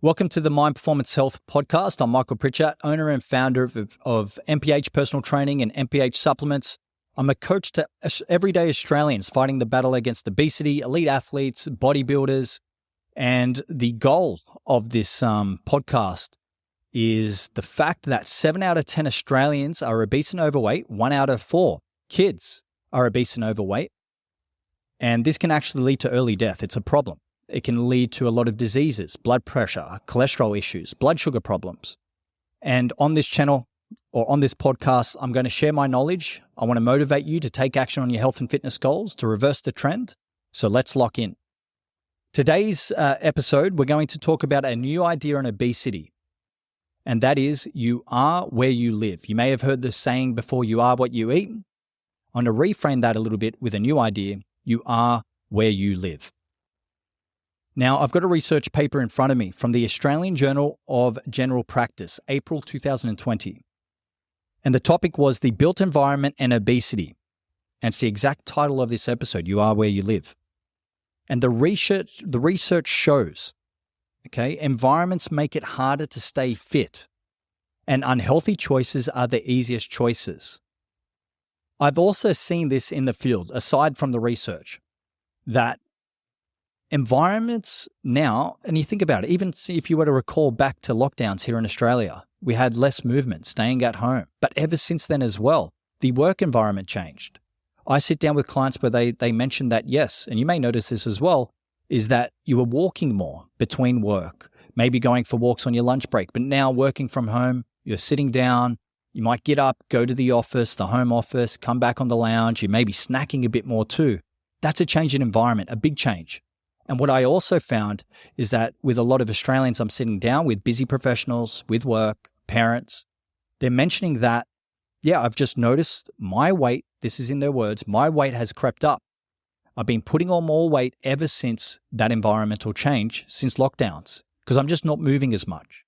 Welcome to the Mind Performance Health podcast. I'm Michael Pritchett, owner and founder of MPH Personal Training and MPH Supplements. I'm a coach to everyday Australians fighting the battle against obesity, elite athletes, bodybuilders. And the goal of this podcast is the fact that 7 out of 10 Australians are obese and overweight. 1 out of 4 kids are obese and overweight. And this can actually lead to early death. It's a problem. It can lead to a lot of diseases, blood pressure, cholesterol issues, blood sugar problems. And on this channel or on this podcast, I'm going to share my knowledge. I want to motivate you to take action on your health and fitness goals to reverse the trend. So let's lock in. Today's episode, we're going to talk about a new idea on obesity. And that is, you are where you live. You may have heard this saying before, you are what you eat. I'm going to reframe that a little bit with a new idea. You are where you live. Now, I've got a research paper in front of me from the Australian Journal of General Practice, April 2020. And the topic was the built environment and obesity. And it's the exact title of this episode, You Are Where You Live. And the research shows, environments make it harder to stay fit. And unhealthy choices are the easiest choices. I've also seen this in the field, aside from the research, that environments now, and you think about it, even if you were to recall back to lockdowns here in Australia, we had less movement, staying at home. But ever since then as well, the work environment changed. I sit down with clients where they mention that, yes, and you may notice this as well, is that you were walking more between work, maybe going for walks on your lunch break, but now working from home, you're sitting down, you might get up, go to the office, the home office, come back on the lounge, you may be snacking a bit more too. That's a change in environment, a big change. And what I also found is that with a lot of Australians I'm sitting down with, busy professionals, with work, parents, they're mentioning that, yeah, I've just noticed my weight, this is in their words, my weight has crept up. I've been putting on more weight ever since that environmental change, since lockdowns, because I'm just not moving as much.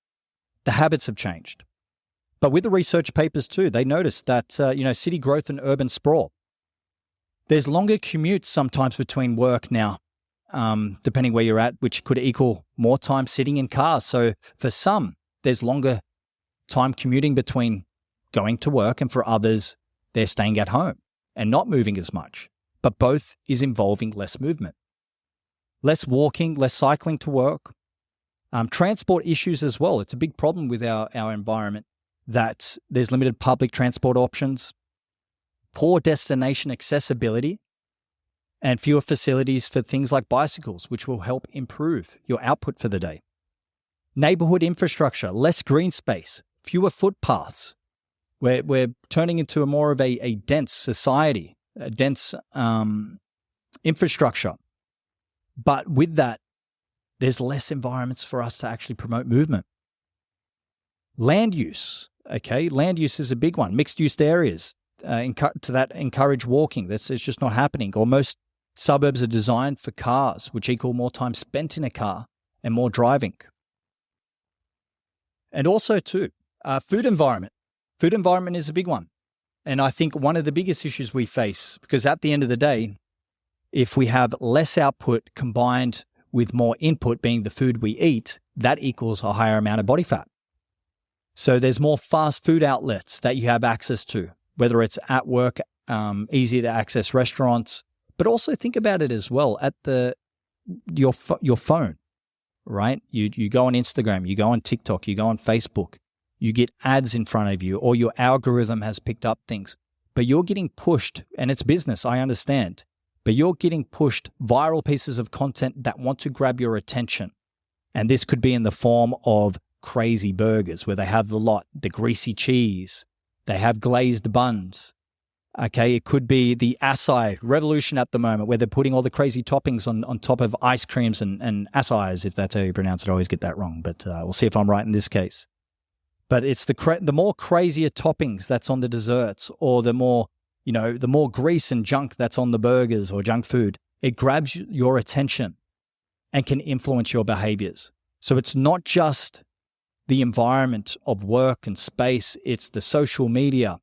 The habits have changed. But with the research papers too, they noticed that, city growth and urban sprawl. There's longer commutes sometimes between work now. Depending where you're at, which could equal more time sitting in cars. So for some, there's longer time commuting between going to work, and for others, they're staying at home and not moving as much. But both is involving less movement. Less walking, less cycling to work. Transport issues as well. It's a big problem with our environment that there's limited public transport options, poor destination accessibility, and fewer facilities for things like bicycles, which will help improve your output for the day. Neighborhood infrastructure, less green space, fewer footpaths. We're turning into more of a dense society, a dense infrastructure. But with that, there's less environments for us to actually promote movement. Land use, land use is a big one. Mixed-use areas encourage walking. It's just not happening. Or most suburbs are designed for cars, which equal more time spent in a car and more driving. And also too, food environment. Food environment is a big one. And I think one of the biggest issues we face, because at the end of the day, if we have less output combined with more input being the food we eat, that equals a higher amount of body fat. So there's more fast food outlets that you have access to, whether it's at work, easy to access restaurants. But also think about it as well at your phone, right? You go on Instagram, you go on TikTok, you go on Facebook, you get ads in front of you, or your algorithm has picked up things. But you're getting pushed, and it's business, I understand, but you're getting pushed viral pieces of content that want to grab your attention. And this could be in the form of crazy burgers where they have the greasy cheese, they have glazed buns. It could be the acai revolution at the moment where they're putting all the crazy toppings on top of ice creams and acais, if that's how you pronounce it. I always get that wrong, but we'll see if I'm right in this case. But it's the more crazier toppings that's on the desserts, or the more grease and junk that's on the burgers or junk food. It grabs your attention and can influence your behaviors. So it's not just the environment of work and space, it's the social media.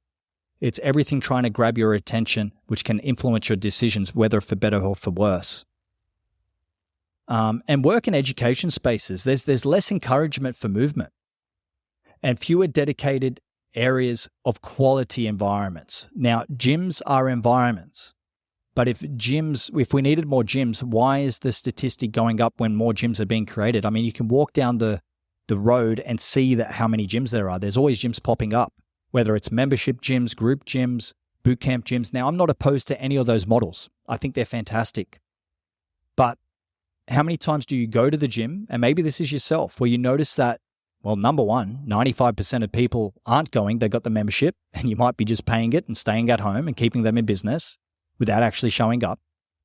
It's everything trying to grab your attention, which can influence your decisions, whether for better or for worse. and work in education spaces. There's less encouragement for movement and fewer dedicated areas of quality environments. Now, gyms are environments, but if we needed more gyms, why is the statistic going up when more gyms are being created? I mean, you can walk down the road and see that how many gyms there are. There's always gyms popping up, whether it's membership gyms, group gyms, boot camp gyms. Now, I'm not opposed to any of those models. I think they're fantastic. But how many times do you go to the gym, and maybe this is yourself, where you notice that, well, number one, 95% of people aren't going. They got the membership, and you might be just paying it and staying at home and keeping them in business without actually showing up,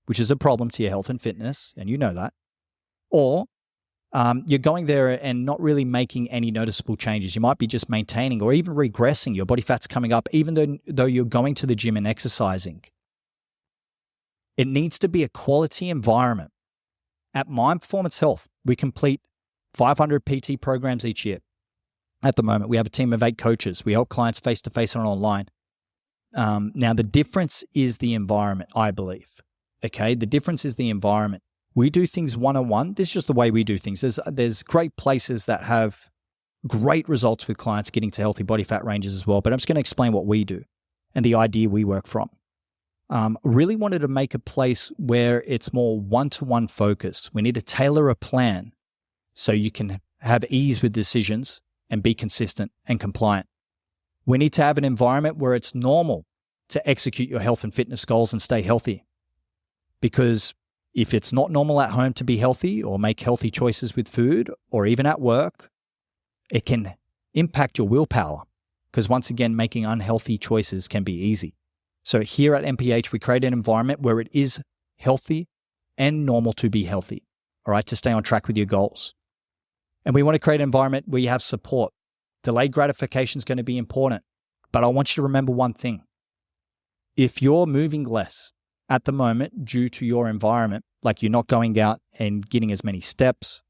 which is a problem to your health and fitness, and you know that. Or you're going there and not really making any noticeable changes. You might be just maintaining or even regressing. Your body fat's coming up, even though you're going to the gym and exercising. It needs to be a quality environment. At Mind Performance Health, we complete 500 PT programs each year. At the moment, we have a team of 8 coaches. We help clients face-to-face and online. Now, the difference is the environment, I believe. Okay, the difference is the environment. We do things one-on-one. This is just the way we do things. There's great places that have great results with clients getting to healthy body fat ranges as well, but I'm just going to explain what we do and the idea we work from. Really wanted to make a place where it's more one-to-one focused. We need to tailor a plan so you can have ease with decisions and be consistent and compliant. We need to have an environment where it's normal to execute your health and fitness goals and stay healthy. Because if it's not normal at home to be healthy or make healthy choices with food or even at work, it can impact your willpower. Because once again, making unhealthy choices can be easy. So here at MPH, we create an environment where it is healthy and normal to be healthy, all right, to stay on track with your goals. And we want to create an environment where you have support. Delayed gratification is going to be important, but I want you to remember one thing. If you're moving less at the moment due to your environment, like you're not going out and getting as many steps,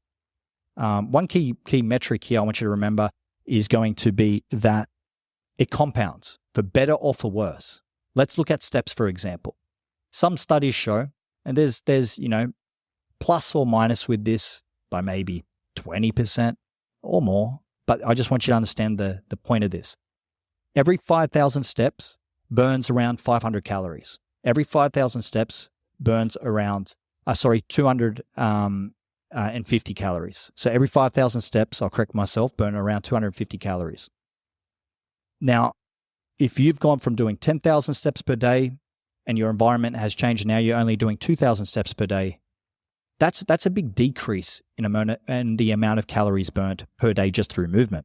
one key metric here I want you to remember is going to be that it compounds for better or for worse. Let's look at steps, for example. Some studies show, and there's plus or minus with this by maybe 20% or more, but I just want you to understand the point of this. Every 5,000 steps burns around 500 calories. Every 5,000 steps burns around, 250 calories. So every 5,000 steps, I'll correct myself, burn around 250 calories. Now, if you've gone from doing 10,000 steps per day and your environment has changed, now you're only doing 2,000 steps per day, that's a big decrease in the amount of calories burnt per day just through movement.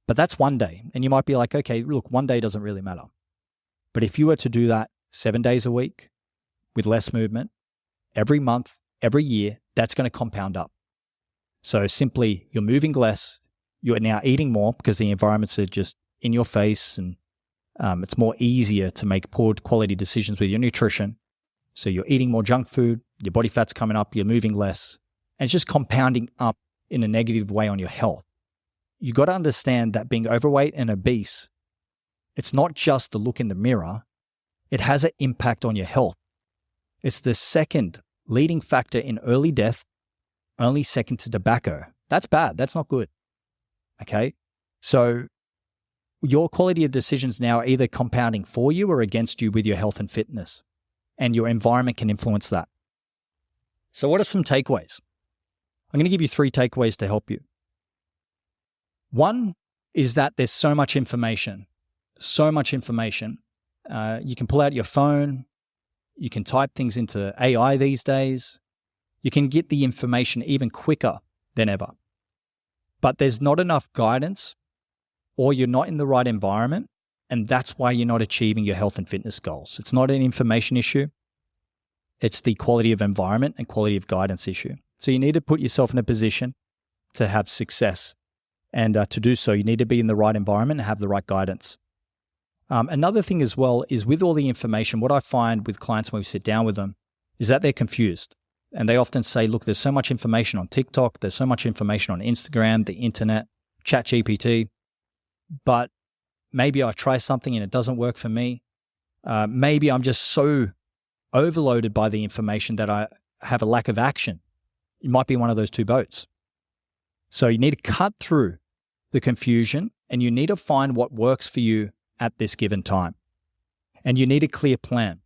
But that's one day. And you might be like, okay, look, one day doesn't really matter. But if you were to do that 7 days a week with less movement, every month, every year, that's going to compound up. So simply, you're moving less, you're now eating more because the environments are just in your face, and it's more easier to make poor quality decisions with your nutrition. So you're eating more junk food, your body fat's coming up, you're moving less, and it's just compounding up in a negative way on your health. You got to understand that being overweight and obese, it's not just the look in the mirror, it has an impact on your health. It's the second leading factor in early death, only second to tobacco. That's bad. That's not good. Okay? So your quality of decisions now are either compounding for you or against you with your health and fitness, and your environment can influence that. So what are some takeaways? I'm going to give you 3 takeaways to help you. One is that there's so much information. You can pull out your phone. You can type things into AI these days. You can get the information even quicker than ever. But there's not enough guidance, or you're not in the right environment, and that's why you're not achieving your health and fitness goals. It's not an information issue. It's the quality of environment and quality of guidance issue. So you need to put yourself in a position to have success. And to do so, you need to be in the right environment and have the right guidance. Another thing as well is with all the information, what I find with clients when we sit down with them is that they're confused. And they often say, look, there's so much information on TikTok, there's so much information on Instagram, the internet, ChatGPT, but maybe I try something and it doesn't work for me. Maybe I'm just so overloaded by the information that have a lack of action. You might be one of those two boats. So you need to cut through the confusion and you need to find what works for you at this given time. And you need a clear plan,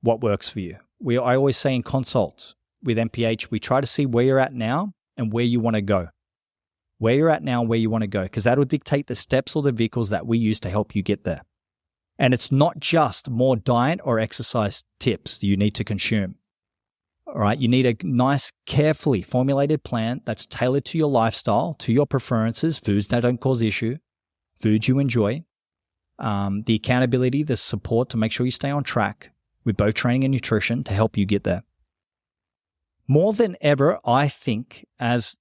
what works for you. I always say in consults with MPH, we try to see where you're at now and where you want to go. Where you're at now and where you want to go, because that will dictate the steps or the vehicles that we use to help you get there. And it's not just more diet or exercise tips that you need to consume. All right, you need a nice, carefully formulated plan that's tailored to your lifestyle, to your preferences, foods that don't cause issue, foods you enjoy, the accountability, the support to make sure you stay on track with both training and nutrition to help you get there. More than ever, I think, as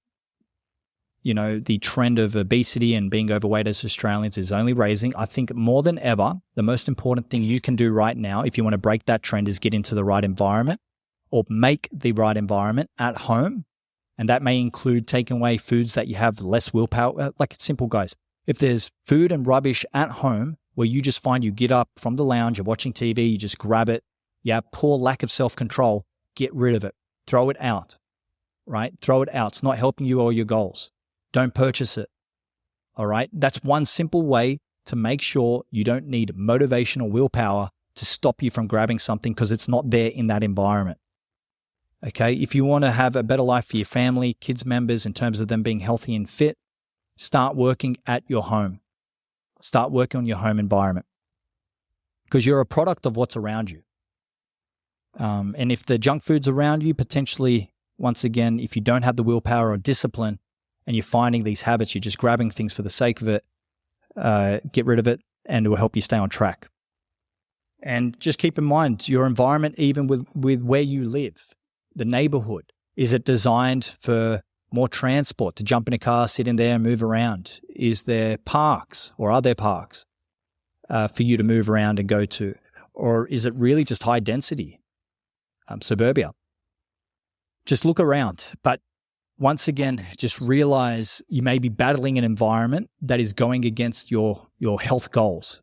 the trend of obesity and being overweight as Australians is only raising, I think more than ever, the most important thing you can do right now, if you want to break that trend, is get into the right environment or make the right environment at home. And that may include taking away foods that you have less willpower. Like, it's simple, guys. If there's food and rubbish at home where you just find you get up from the lounge, you're watching TV, you just grab it, you have poor lack of self-control, get rid of it. Throw it out, right? Throw it out. It's not helping you or your goals. Don't purchase it, all right? That's one simple way to make sure you don't need motivation or willpower to stop you from grabbing something because it's not there in that environment, okay? If you want to have a better life for your family, kids members, in terms of them being healthy and fit, start working at your home. Start working on your home environment because you're a product of what's around you. And if the junk food's around you, potentially, once again, if you don't have the willpower or discipline and you're finding these habits, you're just grabbing things for the sake of it, get rid of it and it will help you stay on track. And just keep in mind your environment, even with where you live, the neighborhood. Is it designed for more transport, to jump in a car, sit in there and move around? Is there parks or are there parks for you to move around and go to? Or is it really just high density? Suburbia. Just look around. But once again, just realize you may be battling an environment that is going against your health goals.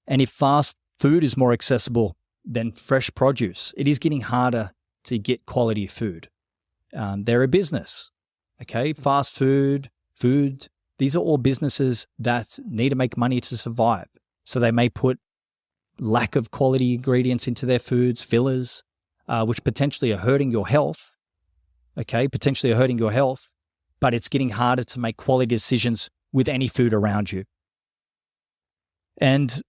And if fast food is more accessible than fresh produce, it is getting harder to get quality food. They're a business, okay? Fast food, these are all businesses that need to make money to survive. So they may put lack of quality ingredients into their foods, fillers, which potentially are hurting your health, okay? Potentially are hurting your health, but it's getting harder to make quality decisions with any food around you. And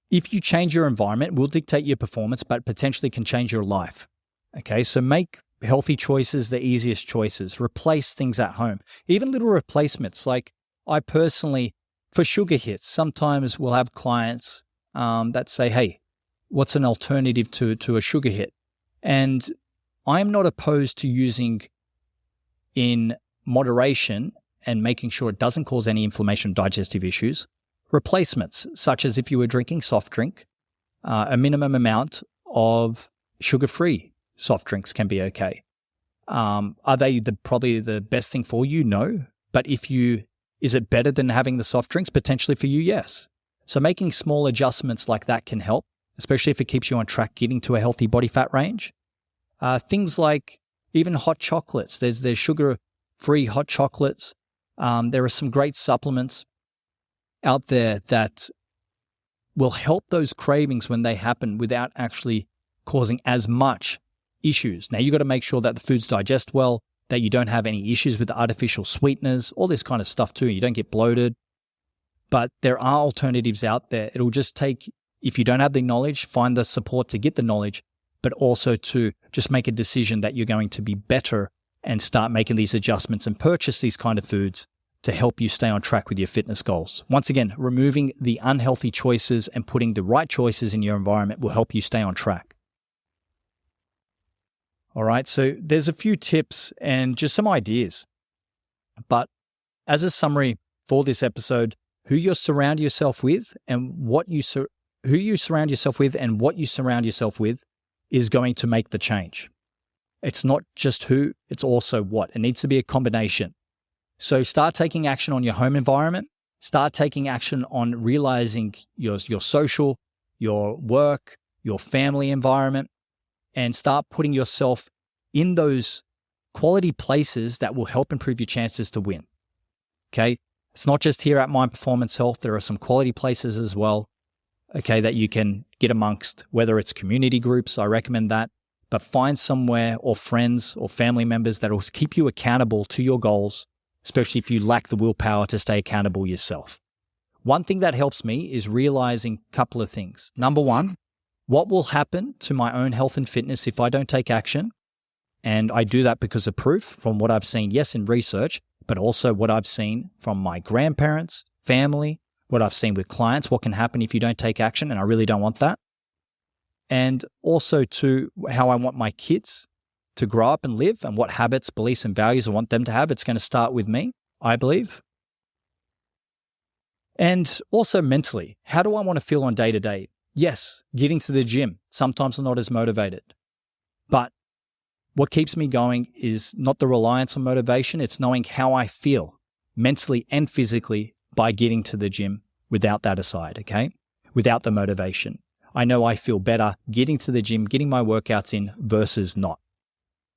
if you change your environment, it will dictate your performance, but potentially can change your life, okay? So make healthy choices the easiest choices. Replace things at home. Even little replacements, like I personally, for sugar hits, sometimes we'll have clients that say, hey, what's an alternative to a sugar hit? And I'm not opposed to using in moderation and making sure it doesn't cause any inflammation or digestive issues, replacements, such as if you were drinking soft drink, a minimum amount of sugar-free soft drinks can be okay. Are they probably the best thing for you? No. But is it better than having the soft drinks? Potentially for you, yes. So making small adjustments like that can help, especially if it keeps you on track getting to a healthy body fat range. Things like even hot chocolates. There's sugar-free hot chocolates. There are some great supplements out there that will help those cravings when they happen without actually causing as much issues. Now, you got to make sure that the foods digest well, that you don't have any issues with the artificial sweeteners, all this kind of stuff too. You don't get bloated. But there are alternatives out there. It'll just take, if you don't have the knowledge, find the support to get the knowledge, but also to just make a decision that you're going to be better and start making these adjustments and purchase these kind of foods to help you stay on track with your fitness goals. Once again, removing the unhealthy choices and putting the right choices in your environment will help you stay on track. All right, so there's a few tips and just some ideas. But as a summary for this episode, who you surround yourself with and what you surround yourself with is going to make the change. It's not just who, it's also what. It needs to be a combination. So start taking action on your home environment. Start taking action on realizing your social, your work, your family environment. and start putting yourself in those quality places that will help improve your chances to win. Okay. It's not just here at Mind Performance Health. There are some quality places as well, okay, that you can get amongst, whether it's community groups, I recommend that, but find somewhere or friends or family members that will keep you accountable to your goals, especially if you lack the willpower to stay accountable yourself. One thing that helps me is realizing a couple of things. Number one, what will happen to my own health and fitness if I don't take action? And I do that because of proof from what I've seen, yes, in research, but also what I've seen from my grandparents, family, what I've seen with clients, what can happen if you don't take action, and I really don't want that. And also to how I want my kids to grow up and live and what habits, beliefs, and values I want them to have. It's going to start with me, I believe. And also mentally, how do I want to feel on day to day? Yes, getting to the gym. Sometimes I'm not as motivated. But what keeps me going is not the reliance on motivation. It's knowing how I feel mentally and physically by getting to the gym without that aside, okay? Without the motivation. I know I feel better getting to the gym, getting my workouts in versus not.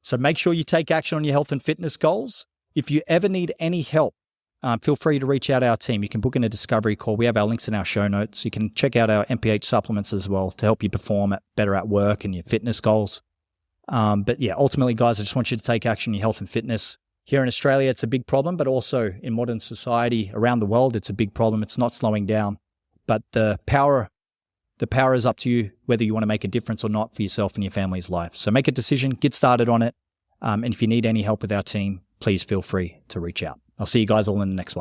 So make sure you take action on your health and fitness goals. If you ever need any help, feel free to reach out to our team. You can book in a discovery call. We have our links in our show notes. You can check out our MPH supplements as well to help you perform better at work and your fitness goals. But yeah, ultimately, guys, I just want you to take action on your health and fitness. Here in Australia, it's a big problem, but also in modern society around the world, it's a big problem. It's not slowing down. But the power is up to you whether you want to make a difference or not for yourself and your family's life. So make a decision, get started on it. And if you need any help with our team, please feel free to reach out. I'll see you guys all in the next one.